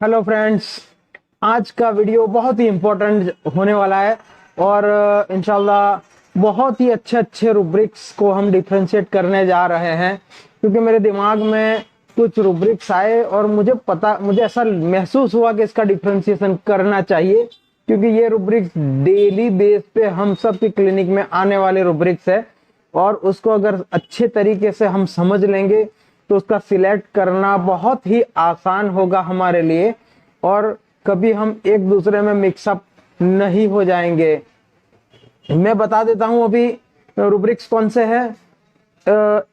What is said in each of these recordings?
Hello friends, आज का video बहुत ही इम्पोर्टेंट होने वाला है और इंशाल्लाह बहुत ही अच्छे अच्छे रूब्रिक्स को हम डिफ्रेंशिएट करने जा रहे हैं। क्योंकि मेरे दिमाग में कुछ रूब्रिक्स आए और मुझे ऐसा महसूस हुआ कि इसका डिफ्रेंशिएशन करना चाहिए, क्योंकि ये रूब्रिक्स डेली बेस पे हम सब की क्लिनिक में आने वाले रूब्रिक्स है और उसको अगर अच्छे तरीके से हम समझ लेंगे तो उसका सिलेक्ट करना बहुत ही आसान होगा हमारे लिए और कभी हम एक दूसरे में मिक्सअप नहीं हो जाएंगे। मैं बता देता हूं अभी रूब्रिक्स कौन से हैं।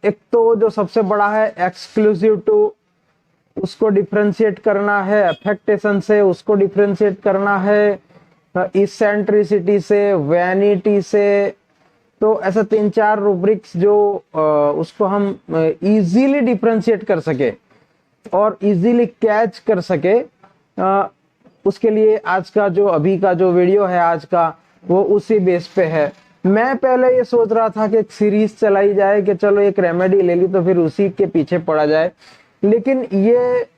एक तो जो सबसे बड़ा है एक्सक्लूसिव टू, उसको डिफरेंशिएट करना है। अफेक्टेशन से उसको डिफरेंशिएट करना है। इसेंट्रिसिटी से, वैनिटी से। तो ऐसा 3-4 रूब्रिक्स जो उसको हम इजीली डिफरेंशिएट कर सके और इजीली कैच कर सके, उसके लिए आज का जो अभी का जो वीडियो है आज का, वो उसी बेस पे है। मैं पहले ये सोच रहा था कि एक सीरीज चलाई जाए कि चलो एक रेमेडी ले ली तो फिर उसी के पीछे पड़ा जाए, लेकिन ये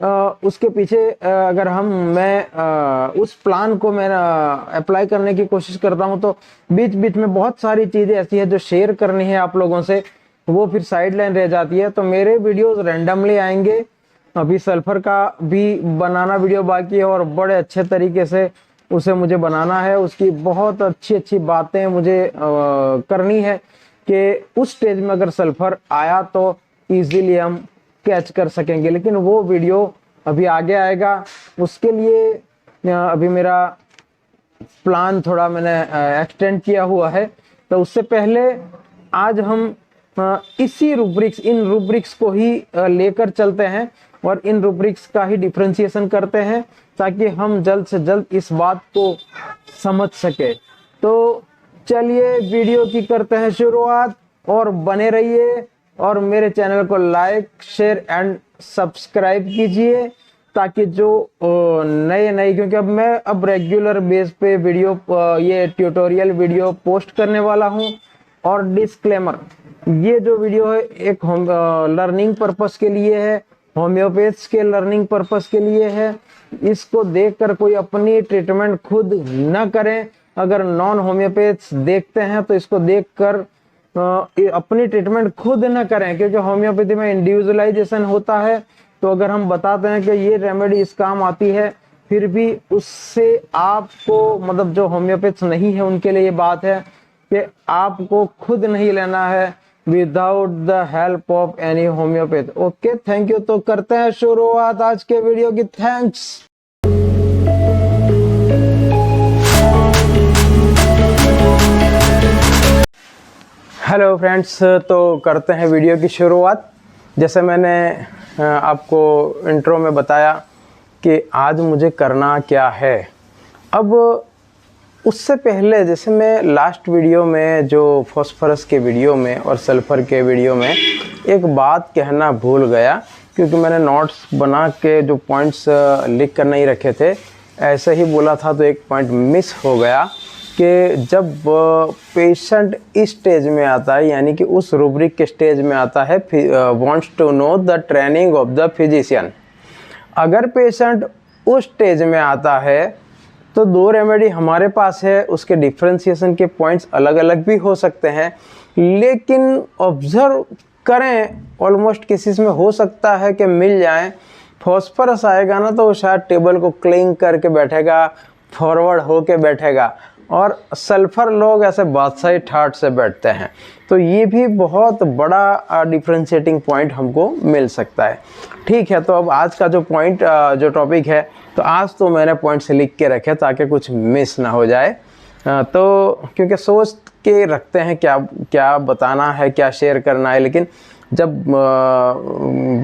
उसके पीछे अगर मैं उस प्लान को मैं अप्लाई करने की कोशिश करता हूं तो बीच बीच में बहुत सारी चीजें ऐसी है जो शेयर करनी है आप लोगों से, वो फिर साइड लाइन रह जाती है। तो मेरे वीडियोस रैंडमली आएंगे। अभी सल्फर का भी बनाना वीडियो बाकी है और बड़े अच्छे तरीके से उसे मुझे बनाना है। उसकी बहुत अच्छी अच्छी बातें मुझे करनी है कि उस स्टेज में अगर सल्फर आया तो इजीली हम कैच कर सकेंगे, लेकिन वो वीडियो अभी आगे आएगा। उसके लिए अभी मेरा प्लान थोड़ा मैंने एक्सटेंड किया हुआ है। तो उससे पहले आज हम इन रूब्रिक्स को ही लेकर चलते हैं और इन रूब्रिक्स का ही डिफरेंशिएशन करते हैं ताकि हम जल्द से जल्द इस बात को समझ सके। तो चलिए वीडियो की करते हैं शुरुआत और बने रहिए और मेरे चैनल को लाइक, शेयर एंड सब्सक्राइब कीजिए ताकि जो नए क्योंकि अब रेगुलर बेस पे वीडियो ये ट्यूटोरियल वीडियो पोस्ट करने वाला हूं। और डिस्क्लेमर, ये जो वीडियो है एक लर्निंग पर्पस के लिए है, होम्योपैथ्स के लर्निंग पर्पस के लिए है। इसको देखकर कोई अपनी ट्रीटमेंट खुद न करें। अगर नॉन होम्योपैथ्स देखते हैं तो इसको देखकर अपनी ट्रीटमेंट खुद न करें, क्योंकि होम्योपैथी में इंडिविजुअलाइजेशन होता है। तो अगर हम बताते हैं कि ये रेमेडी इस काम आती है, फिर भी उससे आपको मतलब जो होम्योपैथ्स नहीं है उनके लिए ये बात है कि आपको खुद नहीं लेना है without the help of any homeopath. Okay, thank you. तो करते हैं शुरुआत आज के वीडियो की। थैंक्स। हेलो फ्रेंड्स, तो करते हैं वीडियो की शुरुआत। जैसे मैंने आपको इंट्रो में बताया कि आज मुझे करना क्या है। अब उससे पहले, जैसे मैं लास्ट वीडियो में जो फॉस्फोरस के वीडियो में और सल्फर के वीडियो में एक बात कहना भूल गया, क्योंकि मैंने नोट्स बना के जो पॉइंट्स लिख कर नहीं रखे थे, ऐसे ही बोला था तो एक पॉइंट मिस हो गया कि जब पेशेंट इस स्टेज में आता है, यानी कि उस रूब्रिक के स्टेज में आता है, wants to know the training of the physician. अगर पेशेंट उस स्टेज में आता है तो 2 रेमेडी हमारे पास है, उसके डिफरेंशिएशन के पॉइंट्स अलग अलग भी हो सकते हैं, लेकिन ऑब्जर्व करें ऑलमोस्ट किसी में हो सकता है कि मिल जाए। फॉस्फोरस आएगा ना तो शायद टेबल को क्लिंग करके बैठेगा, फॉरवर्ड होके बैठेगा, और सल्फर लोग ऐसे बादशाही ठाट से बैठते हैं। तो ये भी बहुत बड़ा डिफरेंशिएटिंग पॉइंट हमको मिल सकता है। ठीक है, तो अब आज का जो टॉपिक है, तो आज तो मैंने पॉइंट्स लिख के रखे ताकि कुछ मिस ना हो जाए। तो क्योंकि सोच के रखते हैं क्या क्या बताना है, क्या शेयर करना है, लेकिन जब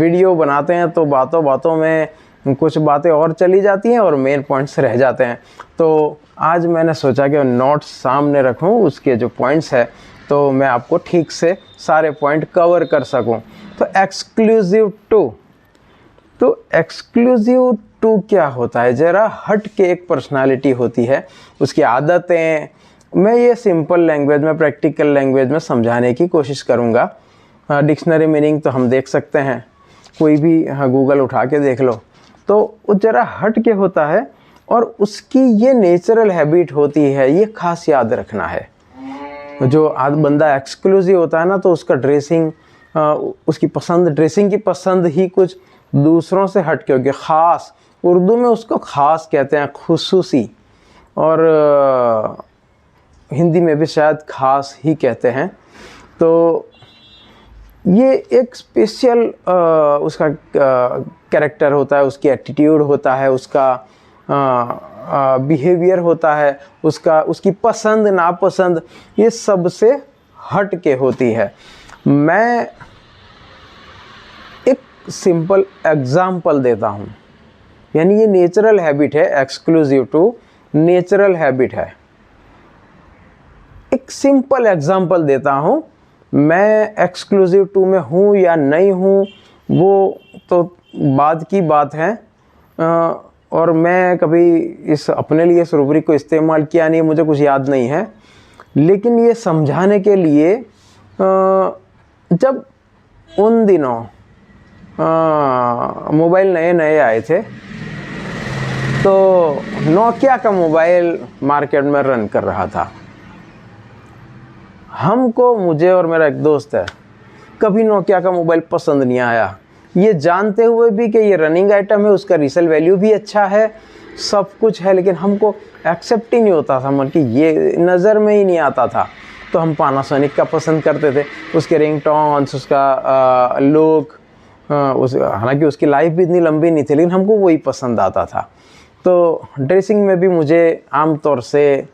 वीडियो बनाते हैं तो बातों बातों में कुछ बातें और चली जाती हैं और मेन पॉइंट्स रह जाते हैं। तो आज मैंने सोचा कि नोट्स सामने रखूं, उसके जो पॉइंट्स है तो मैं आपको ठीक से सारे पॉइंट कवर कर सकूं। तो एक्सक्लूसिव टू क्या होता है, ज़रा हट के एक पर्सनालिटी होती है, उसकी आदतें। मैं ये सिंपल लैंग्वेज में, प्रैक्टिकल लैंग्वेज में समझाने की कोशिश करूँगा। डिक्शनरी मीनिंग तो हम देख सकते हैं, कोई भी गूगल उठा के देख लो। तो वो ज़रा हट के होता है और उसकी ये नेचुरल हैबिट होती है, ये खास याद रखना है। जो बंदा एक्सक्लूसिव होता है ना, तो उसका ड्रेसिंग, उसकी पसंद, ड्रेसिंग की पसंद ही कुछ दूसरों से हट के होगी। ख़ास उर्दू में उसको ख़ास कहते हैं, खुसूसी, और हिंदी में भी शायद ख़ास ही कहते हैं। तो ये एक स्पेशल उसका कैरेक्टर होता है, उसकी एटीट्यूड होता है, उसका बिहेवियर होता है, उसकी पसंद नापसंद, ये सबसे हट के होती है। मैं एक सिंपल एग्जाम्पल देता हूँ, यानी ये नेचुरल हैबिट है, एक्सक्लूसिव टू नेचुरल हैबिट है। एक सिंपल एग्जाम्पल देता हूँ, मैं एक्सक्लूसिव टू में हूँ या नहीं हूँ वो तो बाद की बात है, और मैं कभी अपने लिए इस रूब्रिक को इस्तेमाल किया नहीं, मुझे कुछ याद नहीं है। लेकिन ये समझाने के लिए, जब उन दिनों मोबाइल नए नए आए थे, तो नोकिया का मोबाइल मार्केट में रन कर रहा था। हमको, मुझे और मेरा एक दोस्त है, कभी नोकिया का मोबाइल पसंद नहीं आया, ये जानते हुए भी कि ये रनिंग आइटम है, उसका रीसेल वैल्यू भी अच्छा है, सब कुछ है, लेकिन हमको एक्सेप्ट ही नहीं होता था, मन की ये नज़र में ही नहीं आता था। तो हम पानासोनिक का पसंद करते थे, उसके रिंगटोन्स, उसका लुक, हालांकि उसकी लाइफ भी इतनी लंबी नहीं थी, लेकिन हमको वही पसंद आता था। तो ड्रेसिंग में भी मुझे आमतौर से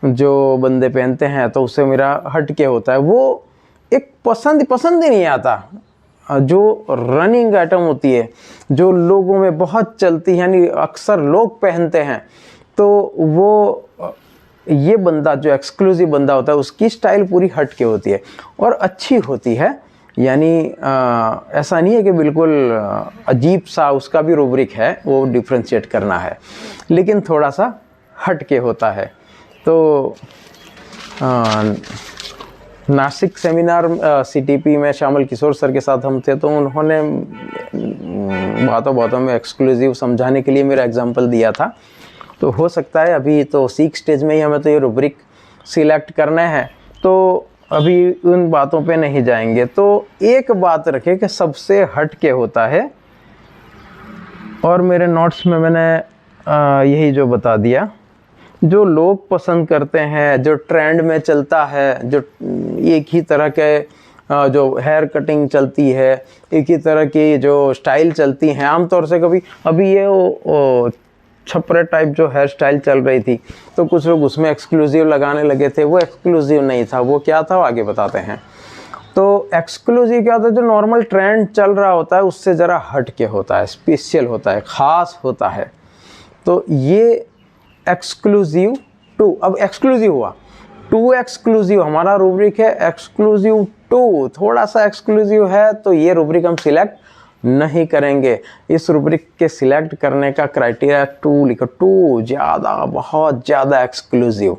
जो बंदे पहनते हैं तो उससे मेरा हट के होता है, वो एक पसंद ही नहीं आता। जो रनिंग आइटम होती है, जो लोगों में बहुत चलती है, यानी अक्सर लोग पहनते हैं, तो वो ये बंदा जो एक्सक्लूसिव बंदा होता है, उसकी स्टाइल पूरी हट के होती है और अच्छी होती है। यानी ऐसा नहीं है कि बिल्कुल अजीब सा, उसका भी रूब्रिक है, वो डिफ्रेंशिएट करना है, लेकिन थोड़ा सा हट के होता है। तो नासिक सेमिनार CTP में श्यामल किशोर सर के साथ हम थे, तो उन्होंने बातों में एक्सक्लूसिव समझाने के लिए मेरा एग्जांपल दिया था। तो हो सकता है अभी तो सीख स्टेज में ही हमें तो ये रूब्रिक सिलेक्ट करना है, तो अभी उन बातों पे नहीं जाएंगे। तो एक बात रखें कि सबसे हट के होता है, और मेरे नोट्स में मैंने यही जो बता दिया, जो लोग पसंद करते हैं, जो ट्रेंड में चलता है, जो एक ही तरह के जो हेयर कटिंग चलती है, एक ही तरह की जो स्टाइल चलती हैं, आमतौर से कभी अभी ये छपरे टाइप जो हेयर स्टाइल चल रही थी, तो कुछ लोग उसमें एक्सक्लूसिव लगाने लगे थे। वो एक्सक्लूसिव नहीं था, वो क्या था वो आगे बताते हैं। तो एक्सक्लूसिव क्या होता है, जो नॉर्मल ट्रेंड चल रहा होता है उससे ज़रा हट के होता है, स्पेशल होता है, ख़ास होता है। तो ये एक्सक्लूसिव टू, अब एक्सक्लूसिव हुआ, टू एक्सक्लूसिव हमारा रूब्रिक है, एक्सक्लूसिव टू थोड़ा सा एक्सक्लूसिव है, तो ये रूब्रिक हम सिलेक्ट नहीं करेंगे। इस रूब्रिक के सिलेक्ट करने का क्राइटेरिया टू लिखो, टू ज़्यादा, बहुत ज़्यादा एक्सक्लूसिव,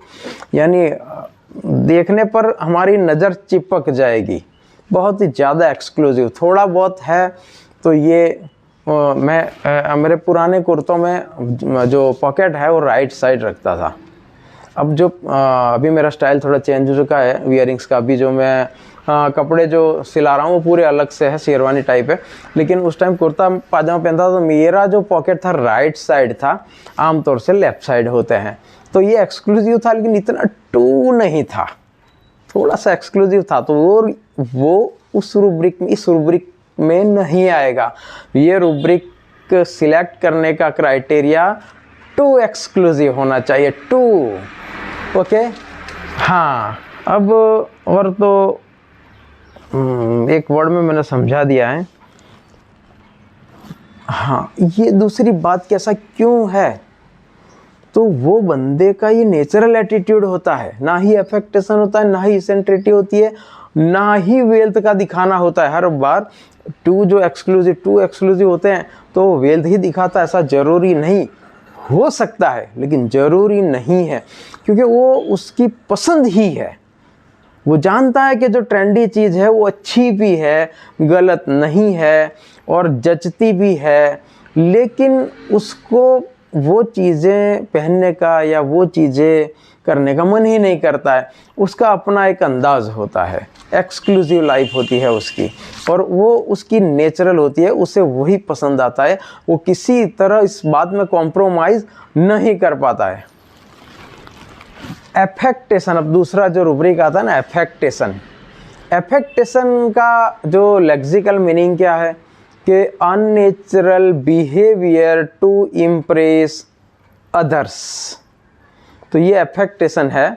यानी देखने पर हमारी नज़र चिपक जाएगी, बहुत ही ज़्यादा एक्सक्लूसिव। थोड़ा बहुत है तो ये मैं मेरे पुराने कुर्तों में जो पॉकेट है वो राइट साइड रखता था। अब जो अभी मेरा स्टाइल थोड़ा चेंज हो चुका है वियरिंग्स का भी, जो मैं कपड़े जो सिला रहा हूँ वो पूरे अलग से है, शेरवानी टाइप है, लेकिन उस टाइम कुर्ता पाजामा पहनता था तो मेरा जो पॉकेट था राइट साइड था, आमतौर से लेफ़्ट साइड होते हैं। तो ये एक्सक्लूसिव था, लेकिन इतना टू नहीं था, थोड़ा सा एक्सक्लूसिव था, तो वो उस रूब्रिक में, इस रूब्रिक में नहीं आएगा। ये रूब्रिक सिलेक्ट करने का क्राइटेरिया टू एक्सक्लूसिव होना चाहिए, टू। ओके, हाँ, अब और तो एक वर्ड में मैंने समझा दिया है। हाँ, ये दूसरी बात कैसा क्यों है, तो वो बंदे का ये नेचुरल एटीट्यूड होता है, ना ही अफेक्टेशन होता है, ना ही इसेंट्रिटी होती है, ना ही वेल्थ का दिखाना होता है। हर बार टू एक्सक्लूसिव होते हैं तो वेल्थ ही दिखाता है, ऐसा जरूरी नहीं, हो सकता है लेकिन जरूरी नहीं है, क्योंकि वो उसकी पसंद ही है। वो जानता है कि जो ट्रेंडी चीज़ है वो अच्छी भी है, गलत नहीं है और जचती भी है, लेकिन उसको वो चीज़ें पहनने का या वो चीज़ें करने का मन ही नहीं करता है। उसका अपना एक अंदाज़ होता है, एक्सक्लूसिव लाइफ होती है उसकी, और वो उसकी नेचुरल होती है, उसे वही पसंद आता है। वो किसी तरह इस बात में कॉम्प्रोमाइज़ नहीं कर पाता है। एफेक्टेशन, अब दूसरा जो रूब्रिक आता है ना, एफेक्टेशन। एफेक्टेशन का जो लेक्सिकल मीनिंग क्या है कि unnatural behaviour to impress others. तो ये एफेक्टेशन है।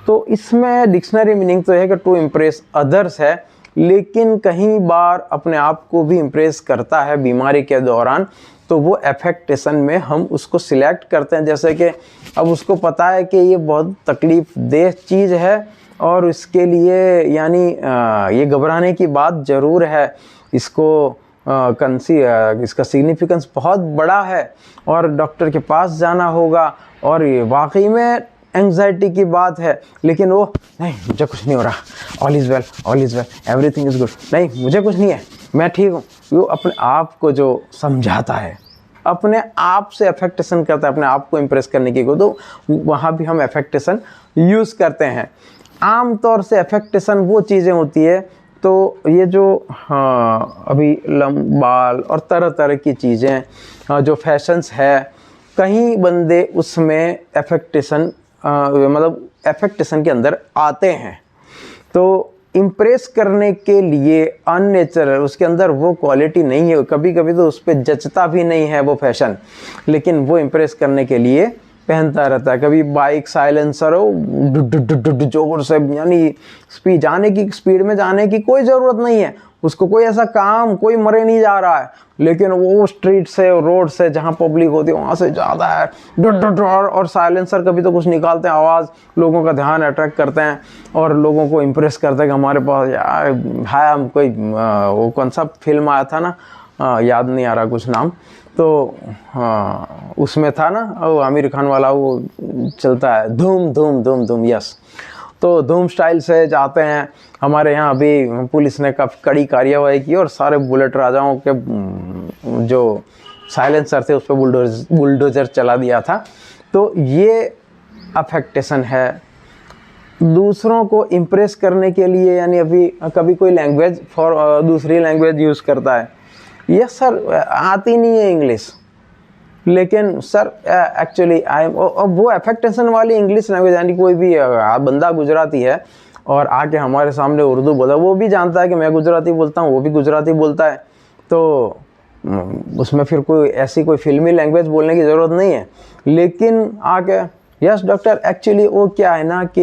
तो इसमें डिक्शनरी मीनिंग तो है कि टू इम्प्रेस अदर्स है, लेकिन कई बार अपने आप को भी इम्प्रेस करता है बीमारी के दौरान, तो वो एफेक्टेशन में हम उसको सिलेक्ट करते हैं। जैसे कि अब उसको पता है कि ये बहुत तकलीफ़ देह चीज़ है और इसके लिए यानी ये घबराने की बात ज़रूर है, इसको इसका सिग्निफिकेंस बहुत बड़ा है और डॉक्टर के पास जाना होगा, और ये वाकई में एंग्जाइटी की बात है, लेकिन वो नहीं, मुझे कुछ नहीं हो रहा, all is well, all is well, everything is good, नहीं मुझे कुछ नहीं है, मैं ठीक हूँ। वो अपने आप को जो समझाता है, अपने आप से अफेक्टेशन करता है, अपने आप को इम्प्रेस करने की को, तो वहाँ भी हम अफेक्टेशन यूज़ करते हैं। आम तौर से अफेक्टेशन वो चीज़ें होती है, तो ये जो अभी बाल और तरह तरह की चीज़ें जो फैशंस है, कहीं बंदे उसमें अफेक्टेशन मतलब अफेक्टेशन के अंदर आते हैं। तो इम्प्रेस करने के लिए अननेचुरल, उसके अंदर वो क्वालिटी नहीं है, कभी कभी तो उस पर जचता भी नहीं है वो फैशन, लेकिन वो इम्प्रेस करने के लिए पहनता रहता है। कभी बाइक साइलेंसर हो जोर से, यानी स्पीड में जाने की कोई ज़रूरत नहीं है, उसको कोई ऐसा काम, कोई मरे नहीं जा रहा है, लेकिन वो स्ट्रीट से, रोड से, जहाँ पब्लिक होती है वहाँ से ज़्यादा है, और साइलेंसर कभी तो कुछ निकालते हैं, आवाज़, लोगों का ध्यान अट्रैक्ट करते हैं और लोगों को इम्प्रेस करते हैं कि हमारे पास यार है। हम कोई वो कौन सा फिल्म आया था ना, याद नहीं आ रहा कुछ नाम, तो हाँ उसमें था ना वो आमिर खान वाला, वो चलता है धूम धूम धूम धूम, यस। तो धूम स्टाइल से जाते हैं। हमारे यहाँ अभी पुलिस ने काफ़ी कड़ी कार्यवाही की और सारे बुलेट राजाओं के जो साइलेंसर थे उस पर बुलडोजर चला दिया था। तो ये अफेक्टेशन है दूसरों को इम्प्रेस करने के लिए, यानी अभी कभी कोई लैंग्वेज दूसरी लैंग्वेज यूज़ करता है, यस सर आती नहीं है इंग्लिश, लेकिन सर एक्चुअली वो अफेक्टेशन वाली इंग्लिश लैंग्वेज, यानी कोई भी बंदा गुजराती है और आके हमारे सामने उर्दू बोला, वो भी जानता है कि मैं गुजराती बोलता हूँ, वो भी गुजराती बोलता है, तो उसमें फिर कोई ऐसी कोई फिल्मी लैंग्वेज बोलने की ज़रूरत नहीं है। लेकिन आके यस डॉक्टर एक्चुअली वो क्या है ना कि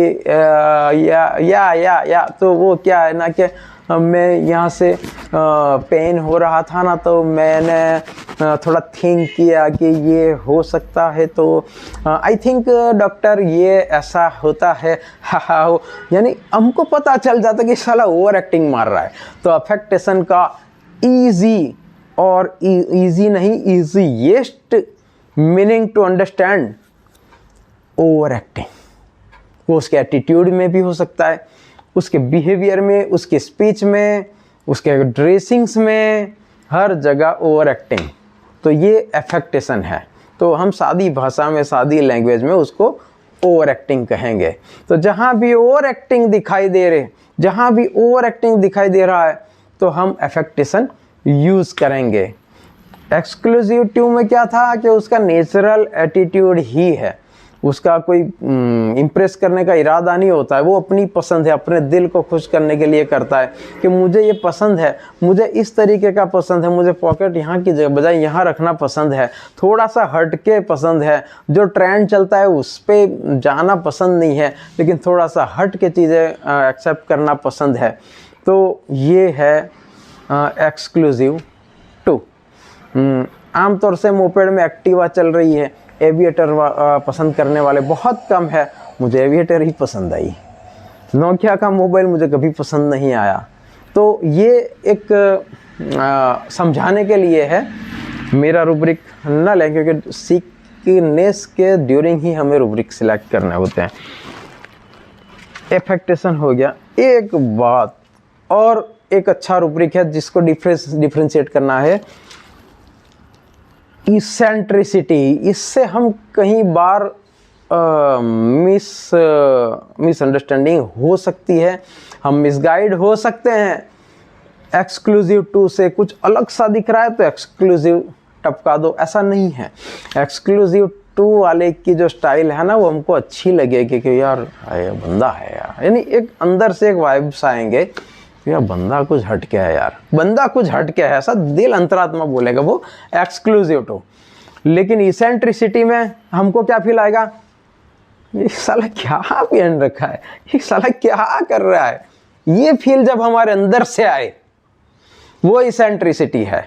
या तो वो क्या है ना कि मैं यहाँ से पेन हो रहा था ना, तो मैंने थोड़ा थिंक किया कि ये हो सकता है, तो आई थिंक डॉक्टर ये ऐसा होता है, हाँ, यानी हमको पता चल जाता कि साला ओवर एक्टिंग मार रहा है। तो अफेक्टेशन का ईजी और ईजी नहीं, easiest meaning to understand over acting, वो उसके एटीट्यूड में भी हो सकता है, उसके बिहेवियर में, उसके स्पीच में, उसके ड्रेसिंग्स में, हर जगह ओवर एक्टिंग। तो ये अफेक्टेशन है। तो हम सादी भाषा में, सादी लैंग्वेज में उसको ओवर एक्टिंग कहेंगे। तो जहाँ भी ओवर एक्टिंग दिखाई दे रहे, जहाँ भी ओवर एक्टिंग दिखाई दे रहा है, तो हम अफेक्टेशन यूज़ करेंगे। एक्सक्लूसिविटी में क्या था कि उसका नेचुरल एटीट्यूड ही है, उसका कोई इम्प्रेस करने का इरादा नहीं होता है, वो अपनी पसंद है, अपने दिल को खुश करने के लिए करता है कि मुझे ये पसंद है, मुझे इस तरीके का पसंद है, मुझे पॉकेट यहाँ की बजाय यहाँ रखना पसंद है, थोड़ा सा हटके पसंद है, जो ट्रेंड चलता है उस पर जाना पसंद नहीं है, लेकिन थोड़ा सा हट के चीज़ें एक्सेप्ट करना पसंद है। तो ये है एक्सक्लूसिव टू। आमतौर से मोपेड में एक्टिवा चल रही है, एविएटर पसंद करने वाले बहुत कम है, मुझे एविएटर ही पसंद आई। नोकिया का मोबाइल मुझे कभी पसंद नहीं आया। तो ये एक समझाने के लिए है, मेरा रूब्रिक न लें, क्योंकि सीखनेस के ड्यूरिंग ही हमें रूब्रिक सिलेक्ट करने होते हैं। एफेक्टेशन हो गया। एक बात और, एक अच्छा रूब्रिक है जिसको डिफ्रेंशिएट करना है, इसेंट्रिसिटी, इससे हम कई बार मिसअंडरस्टैंडिंग हो सकती है, हम मिसगाइड हो सकते हैं। एक्सक्लूसिव टू से कुछ अलग सा दिख रहा है तो एक्सक्लूसिव टपका दो, ऐसा नहीं है। एक्सक्लूसिव टू वाले की जो स्टाइल है ना, वो हमको अच्छी लगेगी कि यार ये बंदा है यार, यानी एक अंदर से एक वाइब्स आएंगे, यार बंदा कुछ हटके है, यार बंदा कुछ हटके है, ऐसा दिल अंतरात्मा बोलेगा, वो एक्सक्लूसिव टू। लेकिन इसेंट्रिसिटी में हमको क्या फील आएगा, ये साला क्या पहन रखा है, ये साला क्या कर रहा है, ये फील जब हमारे अंदर से आए, वो इसेंट्रिसिटी है।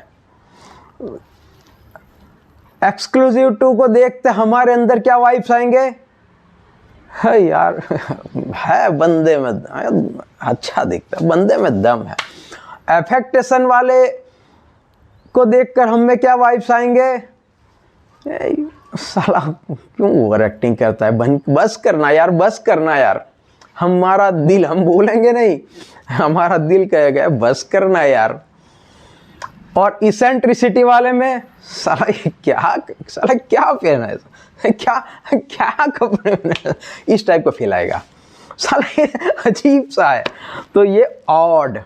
एक्सक्लूसिव टू को देखते हमारे अंदर क्या वाइब्स आएंगे, है यार है बंदे में अच्छा दिखता है, बंदे में दम है। एफेक्टेशन वाले को देखकर हम में क्या वाइब्स आएंगे, साला क्यों ओवर एक्टिंग करता है, बस करना यार, बस करना यार। हमारा दिल, हम बोलेंगे नहीं, हमारा दिल कहेगा बस करना यार। और इसेंट्रिसिटी वाले में साला क्या पहना है, क्या कपड़े में, इस टाइप का फील आएगा, साला अजीब सा है। तो ये odd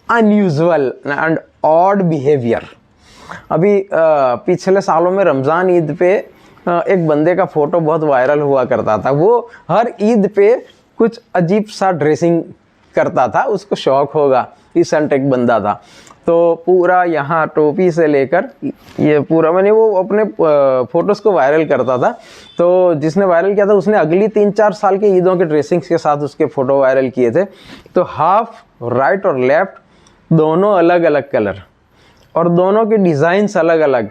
unusual and odd behaviour. अभी पिछले सालों में रमज़ान ईद पे एक बंदे का फोटो बहुत वायरल हुआ करता था। वो हर ईद पे कुछ अजीब सा ड्रेसिंग करता था, उसको शौक होगा। इसेंट एक बंदा था, तो पूरा यहाँ टोपी से लेकर ये पूरा, मैंने वो अपने फोटोज़ को वायरल करता था। तो जिसने वायरल किया था उसने अगली 3-4 साल के ईदों के ड्रेसिंग्स के साथ उसके फ़ोटो वायरल किए थे। तो हाफ राइट और लेफ्ट दोनों अलग अलग कलर, और दोनों के डिज़ाइंस अलग अलग।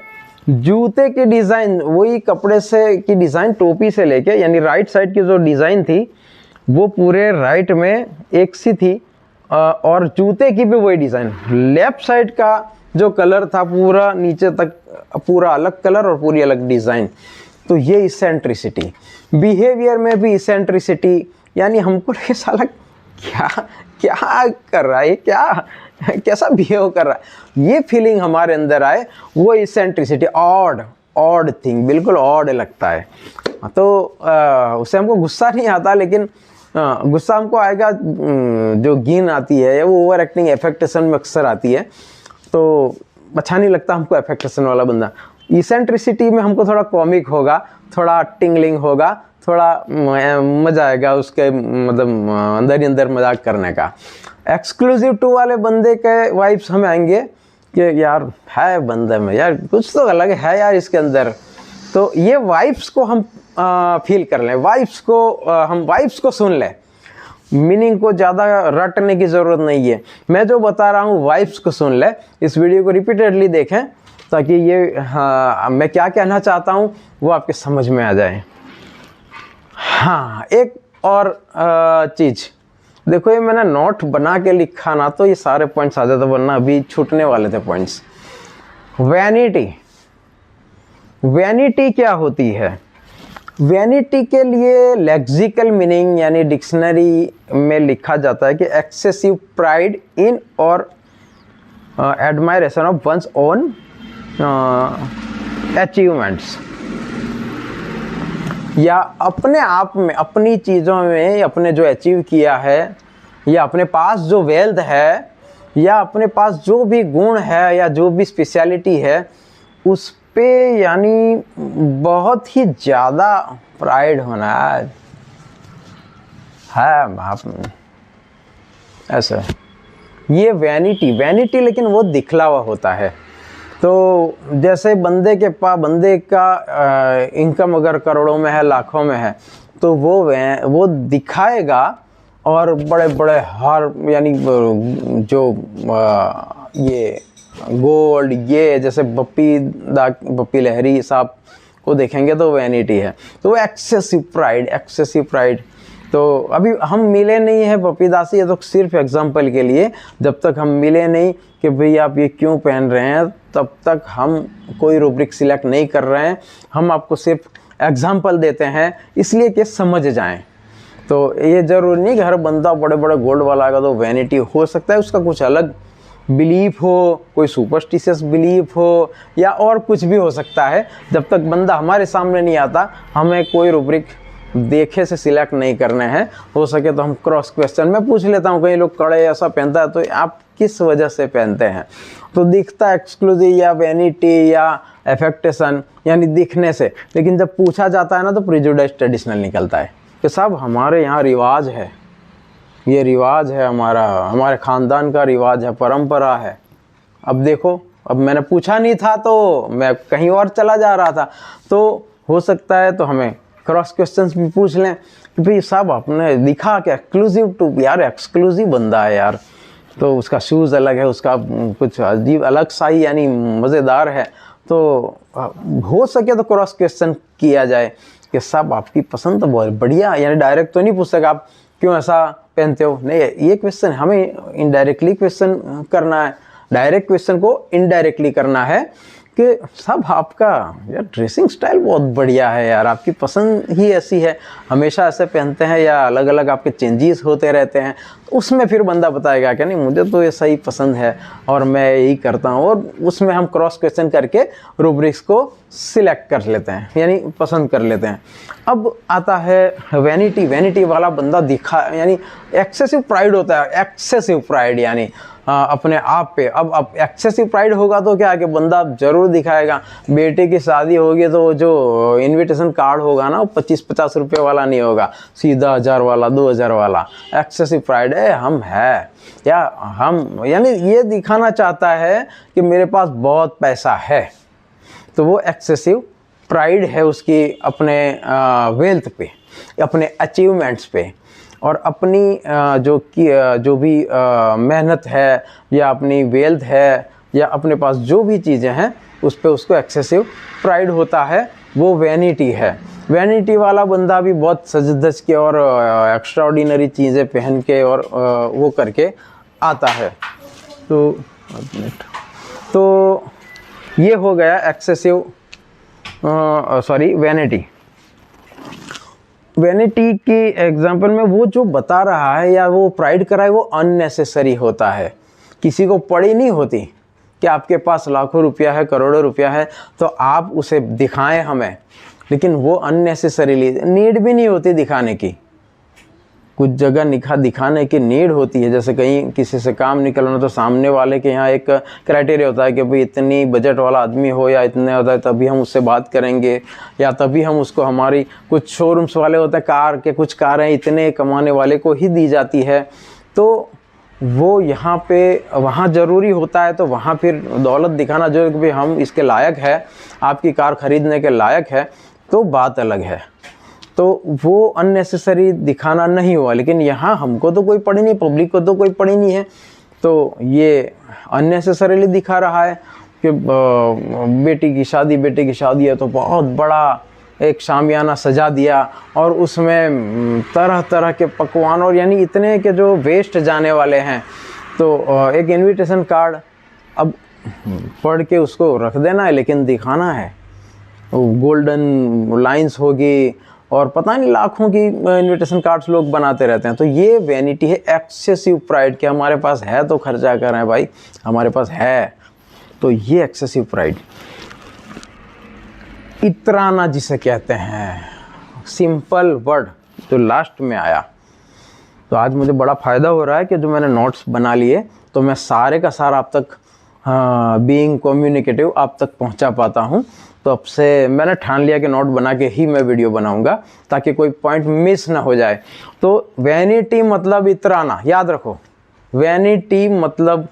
जूते की डिज़ाइन वही कपड़े से की डिज़ाइन, टोपी से लेके, यानी राइट साइड की जो डिज़ाइन थी वो पूरे राइट में एक सी थी, और जूते की भी वही डिज़ाइन। लेफ्ट साइड का जो कलर था पूरा नीचे तक पूरा अलग कलर और पूरी अलग डिज़ाइन। तो ये इसेंट्रिसिटी। बिहेवियर में भी इसेंट्रिसिटी, यानी हमको लगे साला क्या कर रहा है, कैसा बिहेव कर रहा है, ये फीलिंग हमारे अंदर आए, वो इसेंट्रिसिटी। ऑड थिंग, बिल्कुल ऑड लगता है। तो उससे हमको गुस्सा नहीं आता, लेकिन गुस्सा हमको आएगा जो घिन आती है, वो ओवर एक्टिंग एफेक्टेशन में अक्सर आती है, तो अच्छा नहीं लगता हमको एफेक्टेशन वाला बंदा। इसेंट्रिसिटी में हमको थोड़ा कॉमिक होगा, थोड़ा टिंगलिंग होगा, थोड़ा मज़ा आएगा उसके, मतलब अंदर ही अंदर मजाक करने का। एक्सक्लूसिव टू वाले बंदे के वाइब्स हमें आएंगे कि यार है बंदे में, यार कुछ तो अलग है यार इसके अंदर। तो ये वाइब्स को हम फील कर लें, हम वाइब्स को सुन लें, मीनिंग को ज़्यादा रटने की ज़रूरत नहीं है। मैं जो बता रहा हूँ वाइब्स को सुन लें। इस वीडियो को रिपीटेडली देखें ताकि ये मैं क्या कहना चाहता हूँ वो आपके समझ में आ जाए। हाँ, एक और चीज़ देखो, ये मैंने नोट बना के लिखा ना, तो ये सारे पॉइंट्स आ जाते, वरना अभी छूटने वाले थे पॉइंट्स। वैनिटी क्या होती है? वैनिटी के लिए लेक्सिकल मीनिंग यानी डिक्शनरी में लिखा जाता है कि एक्सेसिव प्राइड इन और admiration of once own achievements, या अपने आप में, अपनी चीज़ों में, अपने जो अचीव किया है, या अपने पास जो वेल्थ है, या अपने पास जो भी गुण है, या जो भी स्पेशलिटी है, उस पे यानी बहुत ही ज़्यादा प्राइड होना है ऐसा। ये वैनिटी लेकिन वो दिखलावा होता है। तो जैसे बंदे का इनकम अगर करोड़ों में है, लाखों में है, तो वो दिखाएगा, और बड़े बड़े हार, यानी जो ये गोल्ड, ये जैसे बप्पी लहरी साहब को देखेंगे तो वैनिटी है। तो एक्सेसिव प्राइड। तो अभी हम मिले नहीं है पप्पी दासी, ये तो सिर्फ एग्जांपल के लिए, जब तक हम मिले नहीं कि भाई आप ये क्यों पहन रहे हैं, तब तक हम कोई रूब्रिक सिलेक्ट नहीं कर रहे हैं। हम आपको सिर्फ एग्जांपल देते हैं इसलिए कि समझ जाएं। तो ये ज़रूरी नहीं कि हर बंदा बड़े बड़े गोल्ड वाला आएगा तो वैनिटी हो सकता है, उसका कुछ अलग बिलीफ हो, कोई सुपरस्टिशियस बिलीफ हो, या और कुछ भी हो सकता है। जब तक बंदा हमारे सामने नहीं आता हमें कोई रूब्रिक देखे से सिलेक्ट नहीं करने हैं। हो सके तो हम क्रॉस क्वेश्चन में पूछ लेता हूँ, कई लोग कड़े ऐसा पहनता है तो आप किस वजह से पहनते हैं, तो दिखता एक्सक्लूसिव या वैनिटी या एफेक्टेशन यानी दिखने से, लेकिन जब पूछा जाता है ना तो प्रिजुडाइज ट्रेडिशनल निकलता है कि साहब हमारे यहाँ रिवाज है, ये रिवाज है हमारा, हमारे ख़ानदान का रिवाज है, परंपरा है। अब देखो, अब मैंने पूछा नहीं था तो मैं कहीं और चला जा रहा था, तो हो सकता है तो हमें क्रॉस क्वेश्चंस भी पूछ लें कि भाई साहब आपने दिखा कि एक्सक्लूसिव टू, यार एक्सक्लूसिव बंदा है यार, तो उसका शूज़ अलग है, उसका कुछ अजीब अलग सा ही यानी मज़ेदार है, तो हो सके तो क्रॉस क्वेश्चन किया जाए कि साहब आपकी पसंद तो बहुत बढ़िया, यानी डायरेक्ट तो नहीं पूछ सका आप क्यों ऐसा पहनते हो, नहीं, ये क्वेश्चन हमें इनडायरेक्टली क्वेश्चन करना है। डायरेक्ट क्वेश्चन को इनडायरेक्टली करना है कि साहब आपका यार ड्रेसिंग स्टाइल बहुत बढ़िया है यार, आपकी पसंद ही ऐसी है, हमेशा ऐसे पहनते हैं या अलग अलग आपके चेंजेस होते रहते हैं, तो उसमें फिर बंदा बताएगा कि नहीं मुझे तो ये सही पसंद है और मैं यही करता हूँ, और उसमें हम क्रॉस क्वेश्चन करके रूब्रिक्स को सिलेक्ट कर लेते हैं यानी पसंद कर लेते हैं। अब आता है वैनिटी। वैनिटी वाला बंदा दिखा यानी एक्सेसिव प्राइड होता है, एक्सेसिव प्राइड यानी अपने आप पे। अब एक्सेसिव प्राइड होगा तो क्या है कि बंदा जरूर दिखाएगा। बेटे की शादी होगी तो जो इनविटेशन कार्ड होगा ना वो 25-50 रुपये वाला नहीं होगा, सीधा 1000 वाला 2000 वाला। एक्सेसिव प्राइड है, हम है या हम यानी ये दिखाना चाहता है कि मेरे पास बहुत पैसा है, तो वो एक्सेसिव प्राइड है उसकी अपने वेल्थ पे, अपने अचीवमेंट्स पे, और अपनी जो भी मेहनत है या अपनी वेल्थ है या अपने पास जो भी चीज़ें हैं उस पे उसको एक्सेसिव प्राइड होता है, वो वैनिटी है। वैनिटी वाला बंदा भी बहुत सज धज के और एक्स्ट्राऑर्डिनरी चीज़ें पहन के और वो करके आता है। तो ये हो गया एक्सेसिव वैनिटी। वैनिटी की एग्जाम्पल में वो जो बता रहा है या वो प्राइड कर रहा है वो अननेसेसरी होता है, किसी को पड़ी नहीं होती कि आपके पास लाखों रुपया है, करोड़ों रुपया है तो आप उसे दिखाएं हमें, लेकिन वो अननेसेसरीली नीड भी नहीं होती दिखाने की। कुछ जगह दिखाने की नीड होती है, जैसे कहीं किसी से काम निकलना तो सामने वाले के यहाँ एक क्राइटेरिया होता है कि भाई इतनी बजट वाला आदमी हो या इतने होता है तभी हम उससे बात करेंगे, या तभी हम उसको, हमारी कुछ शोरूम्स वाले होते हैं कार के, कुछ कारें इतने कमाने वाले को ही दी जाती है, तो वो यहाँ पे वहाँ ज़रूरी होता है, तो वहाँ फिर दौलत दिखाना जो कि भाई हम इसके लायक है, आपकी कार ख़रीदने के लायक है, तो बात अलग है। तो वो अननेसेसरी दिखाना नहीं हुआ, लेकिन यहाँ हमको तो कोई पड़ी नहीं, पब्लिक को तो कोई पड़ी नहीं है, तो ये अननेसेसरीली दिखा रहा है कि बेटे की शादी है तो बहुत बड़ा एक शामियाना सजा दिया और उसमें तरह तरह के पकवान और यानी इतने के जो वेस्ट जाने वाले हैं, तो एक इनविटेशन कार्ड अब पढ़ के उसको रख देना है, लेकिन दिखाना है, गोल्डन लाइंस होगी और पता नहीं लाखों की इनविटेशन कार्ड्स लोग बनाते रहते हैं। तो ये वैनिटी है, एक्सेसिव प्राइड कि हमारे पास है तो खर्चा कर रहे हैं भाई, हमारे पास है, तो ये एक्सेसिव प्राइड। इतराना जिसे कहते हैं, सिंपल वर्ड जो लास्ट में आया। तो आज मुझे बड़ा फ़ायदा हो रहा है कि जो मैंने नोट्स बना लिए तो मैं सारे का सारा आप तक बीइंग कम्युनिकेटिव आप तक पहुंचा पाता हूं। तो अब से मैंने ठान लिया कि नोट बना के ही मैं वीडियो बनाऊंगा ताकि कोई पॉइंट मिस ना हो जाए। तो वैनिटी मतलब इतराना, याद रखो, वैनिटी मतलब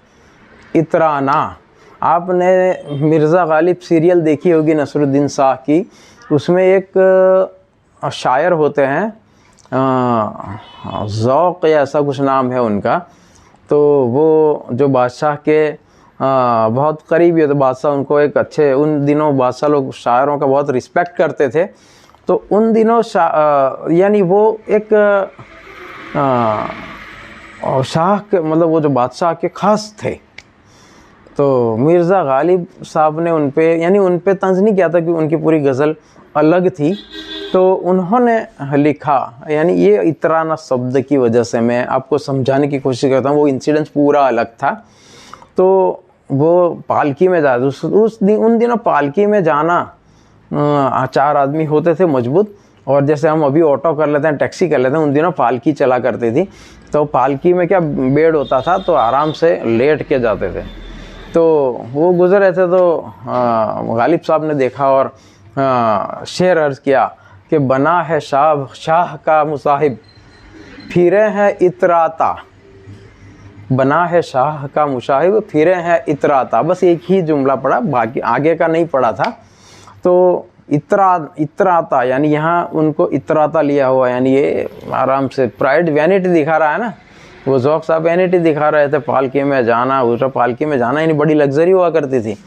इतराना। आपने मिर्ज़ा गालिब सीरियल देखी होगी नसरुद्दीन शाह की, उसमें एक शायर होते हैं, ज़ौक़ या ऐसा कुछ नाम है उनका, तो वो जो बादशाह के बहुत करीबी है, तो बादशाह उनको एक अच्छे, उन दिनों बादशाह लोग शायरों का बहुत रिस्पेक्ट करते थे, तो उन दिनों यानी वो एक शाह के मतलब वो जो बादशाह के ख़ास थे, तो मिर्ज़ा गालिब साहब ने उन पे यानी उन पे तंज नहीं किया था कि उनकी पूरी गज़ल अलग थी, तो उन्होंने लिखा, यानी ये इतराना शब्द की वजह से मैं आपको समझाने की कोशिश करता हूँ, वो इंसिडेंस पूरा अलग था। तो वो पालकी में जा उन दिनों पालकी में जाना 4 आदमी होते थे मजबूत, और जैसे हम अभी ऑटो कर लेते हैं, टैक्सी कर लेते हैं, उन दिनों पालकी चला करती थी। तो पालकी में क्या बेड होता था, तो आराम से लेट के जाते थे। तो वो गुजर रहे थे, तो गालिब साहब ने देखा और शेर अर्ज किया कि बना है शाह का मुसाहिब, फिरे हैं इतराता। बना है शाह का मुसाहिब, फिरे हैं इतराता। बस एक ही जुमला पढ़ा, बाकी आगे का नहीं पढ़ा था। तो इतराता यानी यहाँ उनको इतराता लिया हुआ, यानी ये आराम से प्राइड वैनिटी दिखा रहा है ना। वो ज़ौक़ साहब वैनिटी दिखा रहे थे, पालकी में जाना, उस पालकी में जाना यानी बड़ी लग्जरी हुआ करती थी।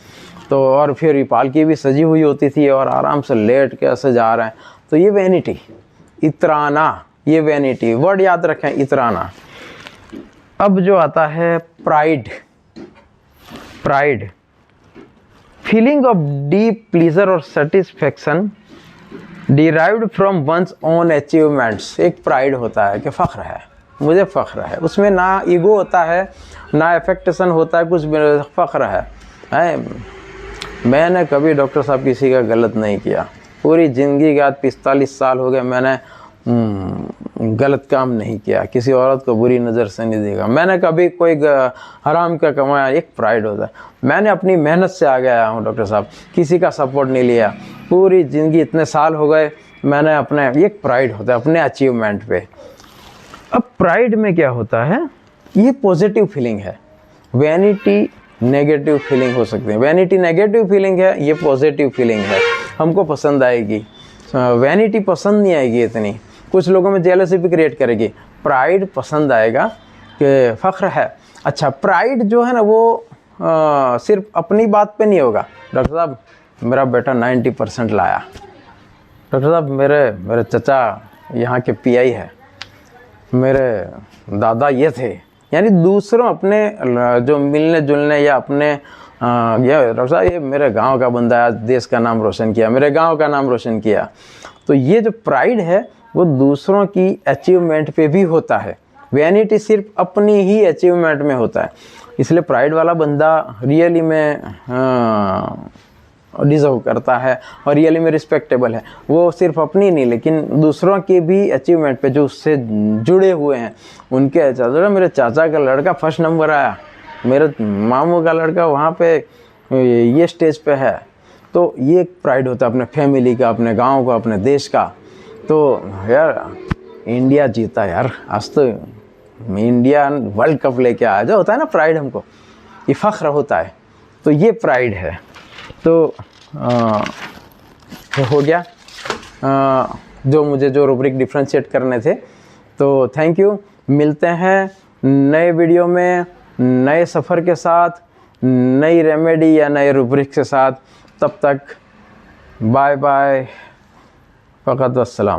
तो और फिर ये पालकी भी सजी हुई होती थी और आराम से लेट के ऐसे जा रहे हैं। तो ये वैनिटी, इतराना, ये वैनिटी वर्ड याद रखें, इतराना। अब जो आता है pride, pride feeling of deep pleasure और satisfaction derived from one's own achievements. एक प्राइड होता है कि फ़ख्र है, मुझे फ़ख्र है, उसमें ना ईगो होता है ना एफेक्टेशन होता है, कुछ फ़ख्र है। मैंने कभी डॉक्टर साहब किसी का गलत नहीं किया, पूरी ज़िंदगी के बाद 45 साल हो गए, मैंने गलत काम नहीं किया, किसी औरत को बुरी नज़र से नहीं देखा, मैंने कभी कोई हराम का कमाया। एक प्राइड होता है, मैंने अपनी मेहनत से आगे आया हूँ डॉक्टर साहब, किसी का सपोर्ट नहीं लिया, पूरी ज़िंदगी इतने साल हो गए, मैंने अपने, एक प्राइड होता है अपने अचीवमेंट पे। अब प्राइड में क्या होता है, ये पॉजिटिव फीलिंग है। वैनिटी नेगेटिव फीलिंग हो सकती है। वैनिटी नेगेटिव फीलिंग है, ये पॉजिटिव फीलिंग है, हमको पसंद आएगी। वैनिटी पसंद नहीं आएगी इतनी, कुछ लोगों में जेलसी भी क्रिएट करेगी। प्राइड पसंद आएगा कि फ़ख्र है। अच्छा, प्राइड जो है ना वो सिर्फ अपनी बात पे नहीं होगा। डॉक्टर साहब मेरा बेटा 90% लाया, डॉक्टर साहब मेरे चचा यहाँ के PI है, मेरे दादा ये थे, यानी दूसरों अपने जो मिलने जुलने या अपने ये डॉक्टर साहब ये मेरे गांव का बंदा है, देश का नाम रोशन किया, मेरे गांव का नाम रोशन किया। तो ये जो प्राइड है वो दूसरों की अचीवमेंट पे भी होता है, वैनिटी सिर्फ अपनी ही अचीवमेंट में होता है। इसलिए प्राइड वाला बंदा रियली में डिज़र्व करता है और रियली में रिस्पेक्टेबल है। वो सिर्फ अपनी नहीं लेकिन दूसरों के भी अचीवमेंट पे जो उससे जुड़े हुए हैं उनके। चाचा, मेरे चाचा का लड़का फर्स्ट नंबर आया, मेरे मामू का लड़का वहाँ पे ये स्टेज पे है। तो ये एक प्राइड होता है अपने फैमिली का, अपने गांव का, अपने देश का। तो यार इंडिया जीता यार, आज तो इंडिया वर्ल्ड कप लेके आया, जो होता है ना प्राइड, हमको ये फ़ख्र होता है। तो ये प्राइड है। तो हो गया जो रुब्रिक डिफ्रेंशिएट करने थे। तो थैंक यू, मिलते हैं नए वीडियो में नए सफ़र के साथ, नई रेमेडी या नए रुब्रिक के साथ। तब तक बाय बाय, फ़कत वस्सलाम।